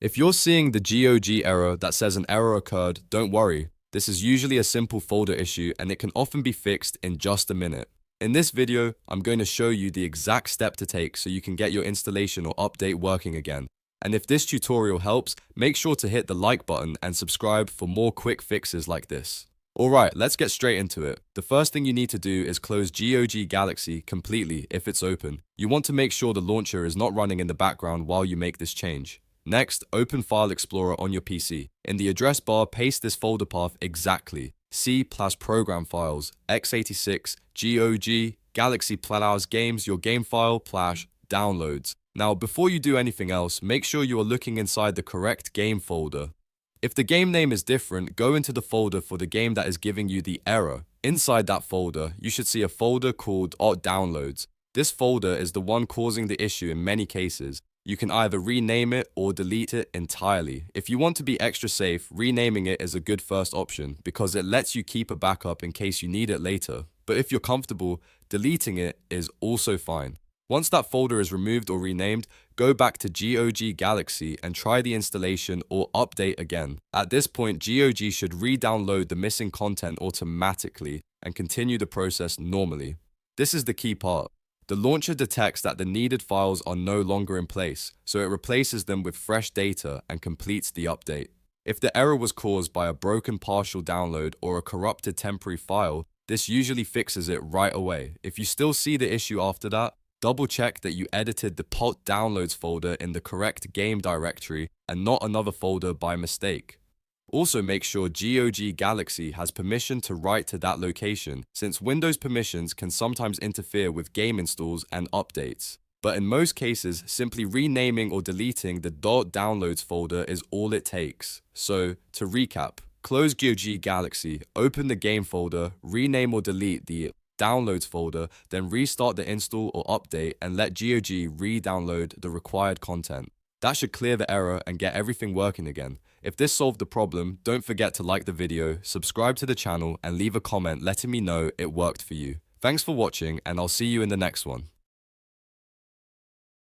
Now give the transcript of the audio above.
If you're seeing the GOG error that says an error occurred, don't worry. This is usually a simple folder issue and it can often be fixed in just a minute. In this video, I'm going to show you the exact step to take so you can get your installation or update working again. And if this tutorial helps, make sure to hit the like button and subscribe for more quick fixes like this. Alright, let's get straight into it. The first thing you need to do is close GOG Galaxy completely if it's open. You want to make sure the launcher is not running in the background while you make this change. Next, open File Explorer on your PC. In the address bar, paste this folder path exactly. C+program files, x86, GOG, Galaxy + games, your game file, / downloads. Now, before you do anything else, make sure you are looking inside the correct game folder. If the game name is different, go into the folder for the game that is giving you the error. Inside that folder, you should see a folder called .downloads. This folder is the one causing the issue in many cases. You can either rename it or delete it entirely. If you want to be extra safe, renaming it is a good first option because it lets you keep a backup in case you need it later. But if you're comfortable, deleting it is also fine. Once that folder is removed or renamed, go back to GOG Galaxy and try the installation or update again. At this point, GOG should re-download the missing content automatically and continue the process normally. This is the key part. The launcher detects that the needed files are no longer in place, so it replaces them with fresh data and completes the update. If the error was caused by a broken partial download or a corrupted temporary file, this usually fixes it right away. If you still see the issue after that, double check that you edited the .downloads folder in the correct game directory and not another folder by mistake. Also make sure GOG Galaxy has permission to write to that location, since Windows permissions can sometimes interfere with game installs and updates. But in most cases, simply renaming or deleting the .downloads folder is all it takes. So, to recap, close GOG Galaxy, open the game folder, rename or delete the downloads folder, then restart the install or update and let GOG re-download the required content. That should clear the error and get everything working again. If this solved the problem, don't forget to like the video, subscribe to the channel and leave a comment letting me know it worked for you. Thanks for watching and I'll see you in the next one.